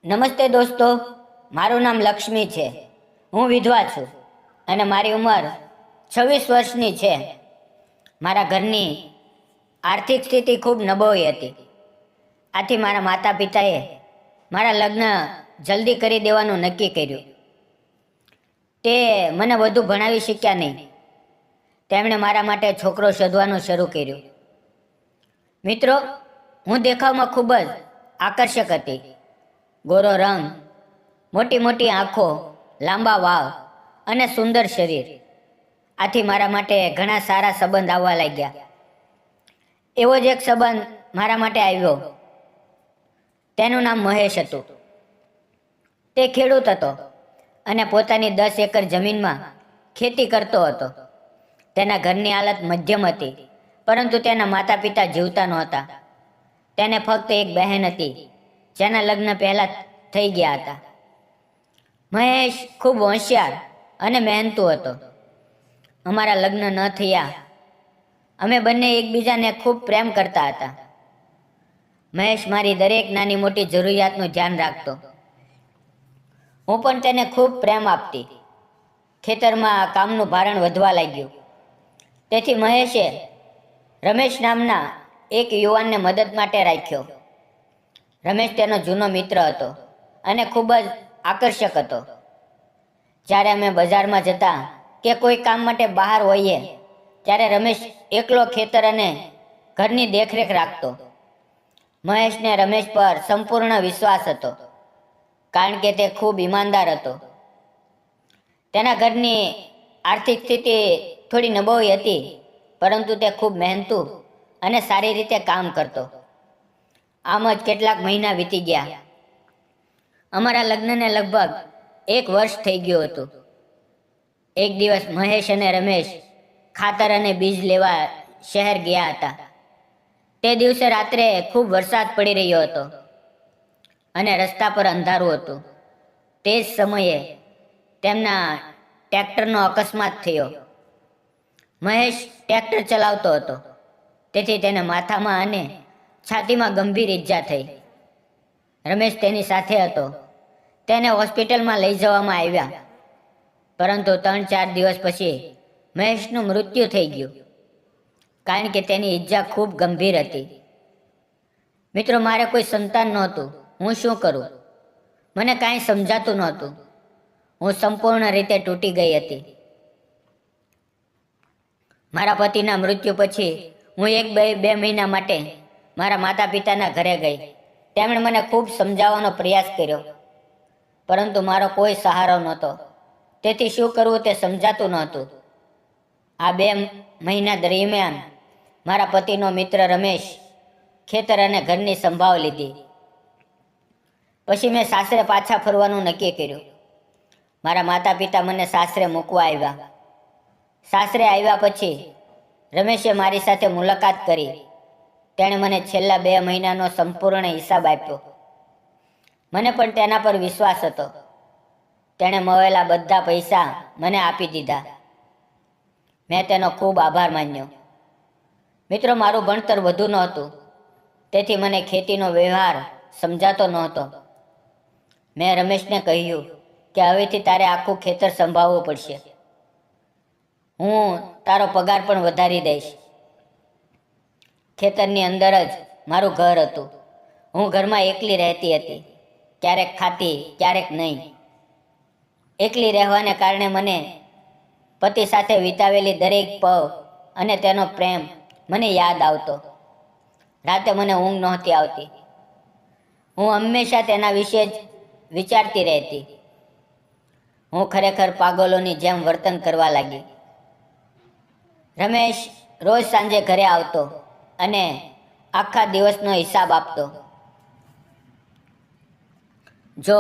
નમસ્તે દોસ્તો, મારું નામ લક્ષ્મી છે. હું વિધવા છું અને મારી ઉંમર 26 વર્ષની છે. મારા ઘરની આર્થિક સ્થિતિ ખૂબ નબળી હતી. આથી મારા માતા પિતાએ મારા લગ્ન જલ્દી કરી દેવાનું નક્કી કર્યું. તે મને વધુ ભણાવી શક્યા નહીં. તેમણે મારા માટે છોકરો શોધવાનું શરૂ કર્યું. મિત્રો, હું દેખાવમાં ખૂબ જ આકર્ષક હતી. ગોરો રંગ, મોટી મોટી આંખો, લાંબા વાળ અને સુંદર શરીર. આથી મારા માટે ઘણા સારા સંબંધ આવવા લાગ્યા. એવો જ એક સંબંધ મારા માટે આવ્યો. તેનું નામ મહેશ હતું. તે ખેડૂત હતો અને પોતાની 10 એકર જમીનમાં ખેતી કરતો હતો. તેના ઘરની હાલત મધ્યમ હતી, પરંતુ તેના માતા પિતા જીવતા નહોતા. તેને ફક્ત એક બહેન હતી, જેના લગ્ન પહેલાં થઈ ગયા હતા. મહેશ ખૂબ હોશિયાર અને મહેનતુ હતો. અમારા લગ્ન ન થયા. અમે બંને એકબીજાને ખૂબ પ્રેમ કરતા હતા. મહેશ મારી દરેક નાની મોટી જરૂરિયાતનું ધ્યાન રાખતો. હું પણ તેને ખૂબ પ્રેમ આપતી. ખેતરમાં કામનું ભારણ વધવા લાગ્યું. તેથી મહેશે રમેશ નામના એક યુવાનને મદદ માટે રાખ્યો. રમેશ તેનો જૂનો મિત્ર હતો અને ખૂબ જ આકર્ષક હતો. જ્યારે અમે બજારમાં જતા કે કોઈ કામ માટે બહાર હોઈએ, ત્યારે રમેશ એકલો ખેતર અને ઘરની દેખરેખ રાખતો. મહેશને રમેશ પર સંપૂર્ણ વિશ્વાસ હતો, કારણ કે તે ખૂબ ઈમાનદાર હતો. તેના ઘરની આર્થિક સ્થિતિ થોડી નબળી હતી, પરંતુ તે ખૂબ મહેનતુ અને સારી રીતે કામ કરતો. આમ જ કેટલાક મહિના વીતી ગયા. અમારા લગ્નને લગભગ 1 વર્ષ થઈ ગયું હતું. એક દિવસ મહેશ અને રમેશ ખાતર અને બીજ લેવા શહેર ગયા હતા. તે દિવસે રાત્રે ખૂબ વરસાદ પડી રહ્યો હતો અને રસ્તા પર અંધારું હતું. તે જ સમયે તેમના ટ્રેક્ટરનો અકસ્માત થયો. મહેશ ટ્રેક્ટર ચલાવતો હતો, તેથી તેને માથામાં અને છાતીમાં ગંભીર ઈજા થઈ. રમેશ તેની સાથે હતો. તેને હોસ્પિટલમાં લઈ જવામાં આવ્યા, પરંતુ 3-4 દિવસ પછી મહેશનું મૃત્યુ થઈ ગયું, કારણ કે તેની ઈજા ખૂબ ગંભીર હતી. મિત્રો, મારે કોઈ સંતાન નહોતું. હું શું કરું? મને કાંઈ સમજાતું નહોતું. હું સંપૂર્ણ રીતે તૂટી ગઈ હતી. મારા પતિના મૃત્યુ પછી હું 1-2 મહિના માટે મારા માતા પિતાના ઘરે ગઈ. તેમણે મને ખૂબ સમજાવવાનો પ્રયાસ કર્યો, પરંતુ મારો કોઈ સહારો નહોતો. તેથી શું કરવું તે સમજાતું નહોતું. આ 2 મહિના દરમિયાન મારા પતિનો મિત્ર રમેશ ખેતર અને ઘરની સંભાળ લીધી. પછી મેં સાસરે પાછા ફરવાનું નક્કી કર્યું. મારા માતા પિતા મને સાસરે મૂકવા આવ્યા. સાસરે આવ્યા પછી રમેશે મારી સાથે મુલાકાત કરી. તેણે મને છેલ્લા 2 મહિનાનો સંપૂર્ણ હિસાબ આપ્યો. મને પણ તેના પર વિશ્વાસ હતો. તેણે મળેલા બધા પૈસા મને આપી દીધા. મેં તેનો ખૂબ આભાર માન્યો. મિત્રો, મારું ભણતર વધુ નહોતું, તેથી મને ખેતીનો વ્યવહાર સમજાતો નહોતો. મેં રમેશને કહ્યું કે હવેથી તારે આખું ખેતર સંભાળવું પડશે. હું તારો પગાર પણ વધારી દઈશ. ખેતરની અંદર જ મારું ઘર હતું. હું ઘરમાં એકલી રહેતી હતી. ક્યારેક ખાતી, ક્યારેક નહીં. એકલી રહેવાને કારણે મને પતિ સાથે વિતાવેલી દરેક પળ અને તેનો પ્રેમ મને યાદ આવતો. રાતે મને ઊંઘ નહોતી આવતી. હું હંમેશા તેના વિશે જ વિચારતી રહેતી. હું ખરેખર પાગલોની જેમ વર્તન કરવા લાગી. રમેશ રોજ સાંજે ઘરે આવતો અને આખા દિવસનો હિસાબ આપતો. જો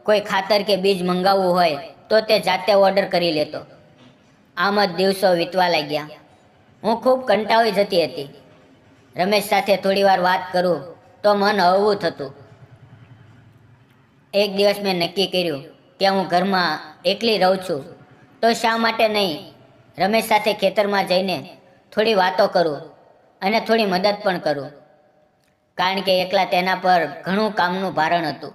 કોઈ ખાતર કે બીજ મંગાવવું હોય તો તે જાતે ઓર્ડર કરી લેતો. આમ જ દિવસો વીતવા લાગ્યા. હું ખૂબ કંટાળી જતી હતી. રમેશ સાથે થોડીવાર વાત કરું તો મન હળવું થતું. એક દિવસ મેં નક્કી કર્યું કે હું ઘરમાં એકલી રહું છું, તો શા માટે નહીં રમેશ સાથે ખેતરમાં જઈને થોડી વાતો કરું અને થોડી મદદ પણ કરું. કારણ કે એકલા તેના પર ઘણું કામનું ભારણ હતું.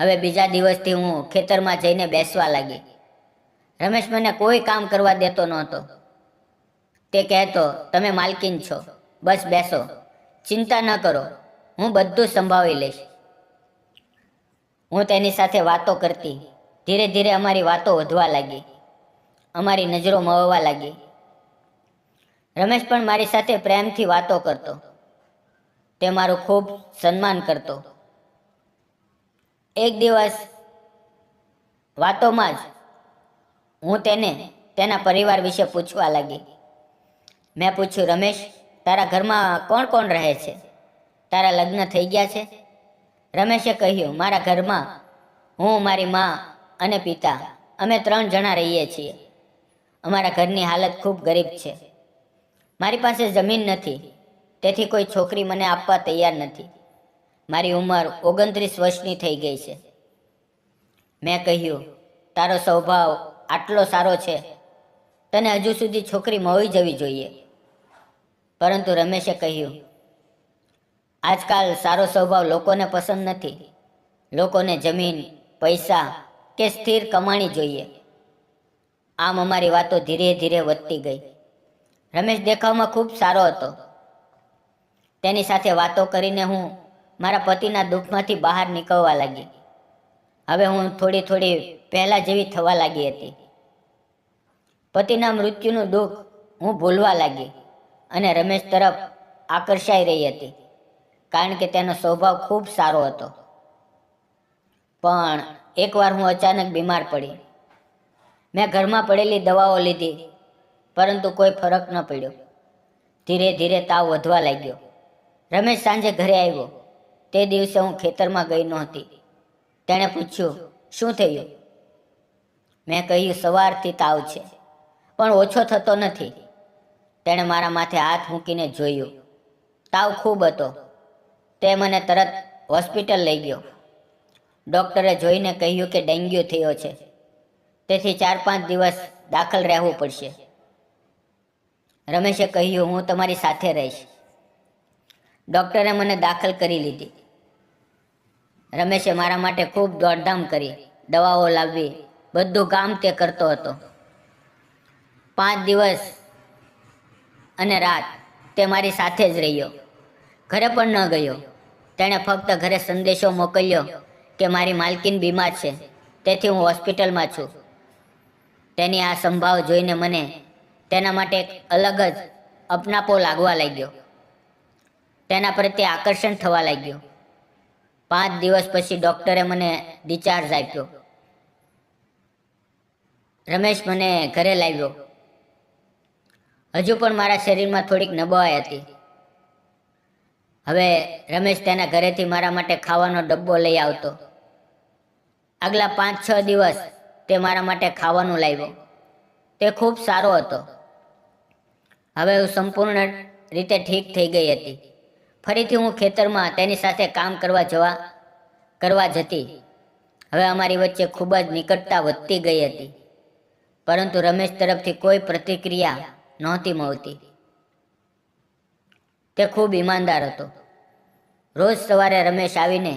હવે બીજા દિવસથી હું ખેતરમાં જઈને બેસવા લાગી. રમેશ મને કોઈ કામ કરવા દેતો નહોતો. તે કહેતો, તમે માલકીન છો, બસ બેસો, ચિંતા ન કરો, હું બધું સંભાળી લઈશ. હું તેની સાથે વાતો કરતી. ધીરે ધીરે અમારી વાતો વધવા લાગી. અમારી નજરો મળવા લાગી. રમેશ પણ મારી સાથે પ્રેમથી વાતો કરતો. તે મારું ખૂબ સન્માન કરતો. એક દિવસ વાતોમાં જ હું તેને તેના પરિવાર વિશે પૂછવા લાગી. મેં પૂછ્યું, રમેશ, તારા ઘરમાં કોણ કોણ રહે છે? તારા લગ્ન થઈ ગયા છે? રમેશે કહ્યું, મારા ઘરમાં હું, મારી મા અને પિતા, અમે 3 જણા રહીએ છીએ. અમારા ઘરની હાલત ખૂબ ગરીબ છે. મારી પાસે જમીન નથી, તેથી કોઈ છોકરી મને આપવા તૈયાર નથી. મારી ઉંમર 29 વર્ષની થઈ ગઈ છે. મેં કહ્યું, તારો સ્વભાવ આટલો સારો છે, તને હજુ સુધી છોકરી મળી જવી જોઈએ. પરંતુ રમેશે કહ્યું, આજકાલ સારો સ્વભાવ લોકોને પસંદ નથી. લોકોને જમીન, પૈસા કે સ્થિર કમાણી જોઈએ. આમ અમારી વાતો ધીરે ધીરે વધતી ગઈ. રમેશ દેખાવમાં ખૂબ સારો હતો. તેની સાથે વાતો કરીને હું મારા પતિના દુઃખમાંથી બહાર નીકળવા લાગી. હવે હું થોડી થોડી પહેલા જેવી થવા લાગી હતી. પતિના મૃત્યુનું દુઃખ હું ભૂલવા લાગી અને રમેશ તરફ આકર્ષાઈ રહી હતી, કારણ કે તેનો સ્વભાવ ખૂબ સારો હતો. પણ એકવાર હું અચાનક બીમાર પડી. મેં ઘરમાં પડેલી દવાઓ લીધી, પરંતુ કોઈ ફરક ન પડ્યો. ધીરે ધીરે તાવ વધવા લાગ્યો. રમેશ સાંજે ઘરે આવ્યો. તે દિવસે હું ખેતરમાં ગઈ નહોતી. તેણે પૂછ્યું, શું થયું? મેં કહ્યું, સવારથી તાવ છે, પણ ઓછો થતો નથી. તેણે મારા માથે હાથ મૂકીને જોયું. તાવ ખૂબ હતો. તે મને તરત હોસ્પિટલ લઈ ગયો. ડૉક્ટરે જોઈને કહ્યું કે ડેન્ગ્યુ થયો છે, તેથી 4-5 દિવસ દાખલ રહેવું પડશે. રમેશે કહ્યું, હું તમારી સાથે રહીશ. ડૉક્ટરે મને દાખલ કરી લીધી. રમેશે મારા માટે ખૂબ દોડધામ કરી. દવાઓ લાવવી, બધું કામ તે કરતો હતો. 5 દિવસ અને રાત તે મારી સાથે જ રહ્યો. ઘરે પણ ન ગયો. તેણે ફક્ત ઘરે સંદેશો મોકલ્યો કે મારી માલકીન બીમાર છે, તેથી હું હોસ્પિટલમાં છું. તેની આ સંભાવ જોઈને મને તેના માટે એક અલગ જ અપનાપો લાગવા લાગ્યો. તેના પ્રત્યે આકર્ષણ થવા લાગ્યું. 5 દિવસ પછી ડૉક્ટરે મને ડિસ્ચાર્જ આપ્યો. રમેશ મને ઘરે લાવ્યો. હજુ પણ મારા શરીરમાં થોડીક નબળાઈ હતી. હવે રમેશ તેના ઘરેથી મારા માટે ખાવાનો ડબ્બો લઈ આવતો. આગલા 5-6 દિવસ તે મારા માટે ખાવાનું લાવ્યો. તે ખૂબ સારો હતો. હવે હું સંપૂર્ણ રીતે ઠીક થઈ ગઈ હતી. ફરીથી હું ખેતરમાં તેની સાથે કામ કરવા જતી. હવે અમારી વચ્ચે ખૂબ જ નિકટતા વધતી ગઈ હતી, પરંતુ રમેશ તરફથી કોઈ પ્રતિક્રિયા નહોતી મળતી. તે ખૂબ ઈમાનદાર હતો. રોજ સવારે રમેશ આવીને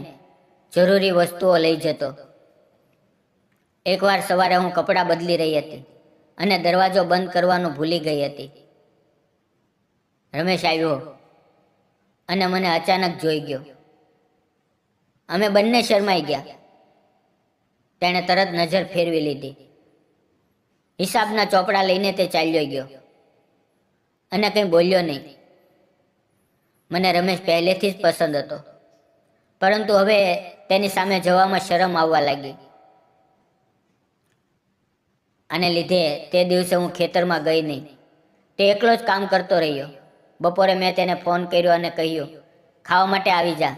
જરૂરી વસ્તુઓ લઈ જતો. એકવાર સવારે હું કપડાં બદલી રહી હતી અને દરવાજો બંધ કરવાનું ભૂલી ગઈ હતી. રમેશ આવ્યો અને મને અચાનક જોઈ ગયો. અમે બંને શરમાઈ ગયા. તેણે તરત નજર ફેરવી લીધી. હિસાબના ચોપડા લઈને તે ચાલ્યો ગયો અને કંઈ બોલ્યો નહીં. મને રમેશ પહેલેથી જ પસંદ હતો, પરંતુ હવે તેની સામે જવામાં શરમ આવવા લાગી. આને લીધે તે દિવસે હું ખેતરમાં ગઈ નહીં. તે એકલો જ કામ કરતો રહ્યો. બપોરે મેં તેને ફોન કર્યો અને કહ્યું, ખાવા માટે આવી જા.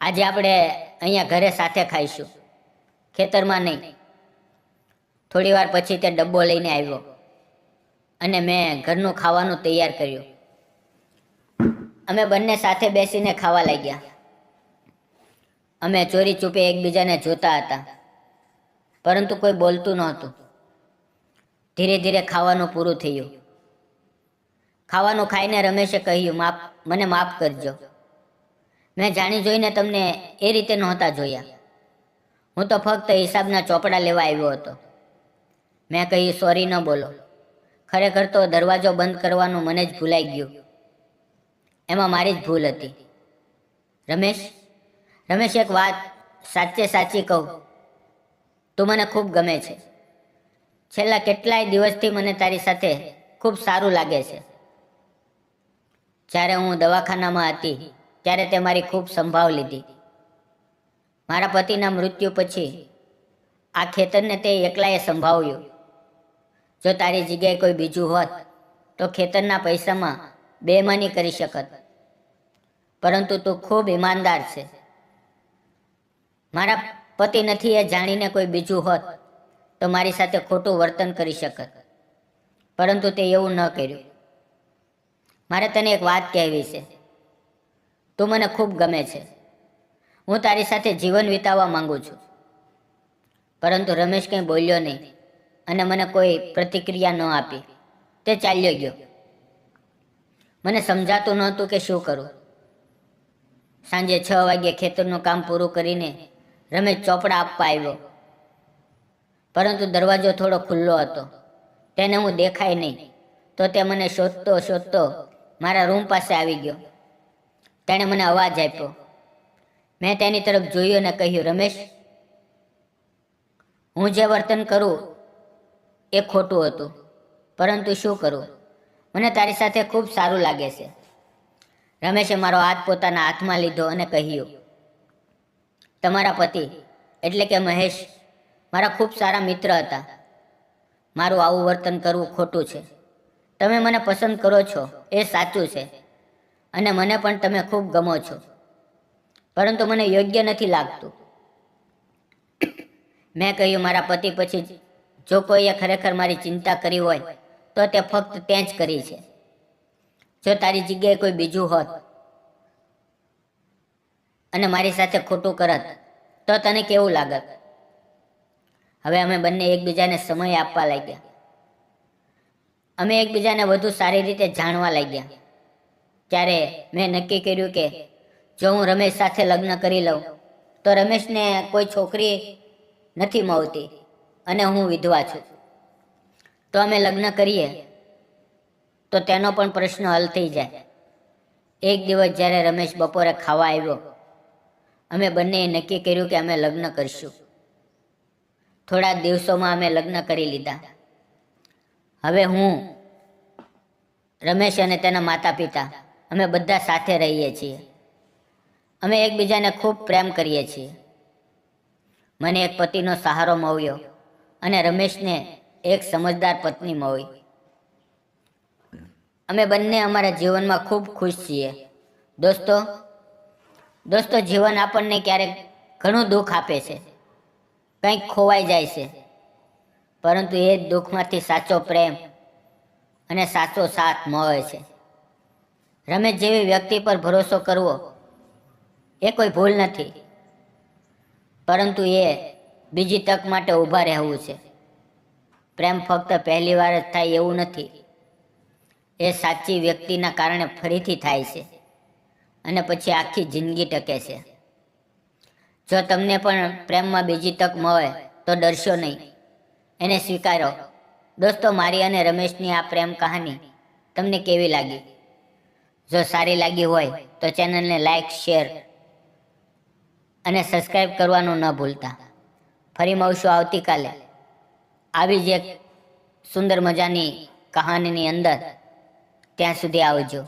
આજે આપણે અહીંયા ઘરે સાથે ખાઈશું, ખેતરમાં નહીં. થોડી વાર પછી તે ડબ્બો લઈને આવ્યો અને મેં ઘરનું ખાવાનું તૈયાર કર્યું. અમે બંને સાથે બેસીને ખાવા લાગ્યા. અમે ચોરી છુપે એકબીજાને જોતા હતા, પરંતુ કોઈ બોલતું નહોતું. ધીરે ધીરે ખાવાનું પૂરું થયું. ખાવાનું ખાઈને રમેશે કહ્યું, મને માફ કરજો. મેં જાણી જોઈને તમને એ રીતે નહોતા જોયા. હું તો ફક્ત હિસાબના ચોપડા લેવા આવ્યો હતો. મેં કહ્યું, સોરી ન બોલો. ખરેખર તો દરવાજો બંધ કરવાનું મને જ ભૂલાઈ ગયું. એમાં મારી જ ભૂલ હતી. રમેશ, એક વાત સાચે સાચી કહું, તું મને ખૂબ ગમે છે. છેલ્લા કેટલાય દિવસથી મને તારી સાથે ખૂબ સારું લાગે છે. જ્યારે હું દવાખાનામાં હતી ત્યારે તે મારી ખૂબ સંભાળ લીધી. મારા પતિના મૃત્યુ પછી આ ખેતરને તે એકલાએ સંભાળ્યું. જો તારી જગ્યાએ કોઈ બીજું હોત તો ખેતરના પૈસામાં બેમાની કરી શકત. પરંતુ તું ખૂબ ઈમાનદાર છે. મારા પતિ નથી એ જાણીને કોઈ બીજું હોત તો મારી સાથે ખોટું વર્તન કરી શકત. પરંતુ તે એવું ન કર્યું. મારે તને એક વાત કહેવી છે. તું મને ખૂબ ગમે છે. હું તારી સાથે જીવન વિતાવવા માંગુ છું. પરંતુ રમેશ કંઈ બોલ્યો નહીં અને મને કોઈ પ્રતિક્રિયા ન આપી. તે ચાલ્યો ગયો. મને સમજાતું નહોતું કે શું કરું. સાંજે 6 વાગ્યે ખેતરનું કામ પૂરું કરીને રમેશ ચોપડા આપવા આવ્યો. પરંતુ દરવાજો થોડો ખુલ્લો હતો. તેને હું દેખાય નહીં તો તે મને શોધતો મારા રૂમ પાસે આવી ગયો. તેણે મને અવાજ આપ્યો. મેં તેની તરફ જોયું અને કહ્યું, રમેશ, હું જે વર્તન કરું એ ખોટું હતું, પરંતુ શું કરું? મને તારી સાથે ખૂબ સારું લાગે છે. રમેશે મારો હાથ પોતાના હાથમાં લીધો અને કહ્યું, તમારા પતિ એટલે કે મહેશ મારા ખૂબ સારા મિત્ર હતા. મારું આવું વર્તન કરવું ખોટું છે. તમે મને પસંદ કરો છો એ સાચું છે અને મને પણ તમે ખૂબ ગમો છો, પરંતુ મને યોગ્ય નથી લાગતું. મેં કહ્યું, મારા પતિ પછી જો કોઈએ ખરેખર મારી ચિંતા કરી હોય તો તે ફક્ત તે જ કરી છે. જો તારી જગ્યાએ કોઈ બીજું હોત અને મારી સાથે ખોટું કરત તો તને કેવું લાગત? હવે અમે બંને એકબીજાને સમય આપવા લાગ્યા. અમે એકબીજાને વધુ સારી રીતે જાણવા લાગ્યા. ત્યારે મેં નક્કી કર્યું કે જો હું રમેશ સાથે લગ્ન કરી લઉં તો રમેશને કોઈ છોકરી નથી મળતી અને હું વિધવા છું. તો અમે લગ્ન કરીએ તો તેનો પણ પ્રશ્ન હલ થઈ જાય. એક દિવસ જ્યારે રમેશ બપોરે ખાવા આવ્યો, અમે બંનેએ નક્કી કર્યું કે અમે લગ્ન કરીશું. થોડા દિવસોમાં અમે લગ્ન કરી લીધા. હવે હું, રમેશ અને તેના માતા પિતા અમે બધા સાથે રહીએ છીએ. અમે એકબીજાને ખૂબ પ્રેમ કરીએ છીએ. મને એક પતિનો સહારો મળ્યો અને રમેશને એક સમજદાર પત્ની મળી. અમે બંને અમારા જીવનમાં ખૂબ ખુશ છીએ. દોસ્તો, જીવન આપણને ક્યારેક ઘણું દુઃખ આપે છે, કંઈક ખોવાઈ જાય છે, પરંતુ એ જ દુઃખમાંથી સાચો પ્રેમ અને સાચો સાથ મળે છે. રમેશ જેવી વ્યક્તિ પર ભરોસો કરવો એ કોઈ ભૂલ નથી, પરંતુ એ બીજી તક માટે ઊભા રહેવું છે. પ્રેમ ફક્ત પહેલી વાર જ થાય એવું નથી. એ સાચી વ્યક્તિના કારણે ફરીથી થાય છે અને પછી આખી જિંદગી ટકે છે. જો તમને પણ પ્રેમમાં બીજી તક મળે તો ડરશો નહીં, એને સ્વીકારો. દોસ્તો, મારી અને રમેશની આ પ્રેમ કહાની તમને કેવી લાગી? જો સારી લાગી હોય તો ચેનલને લાઈક, શેર અને સબસ્ક્રાઈબ કરવાનું ન ભૂલતા. ફરી મળશું આવતીકાલે આવી જ એક સુંદર મજાની કહાનીની અંદર. ત્યાં સુધી આવજો.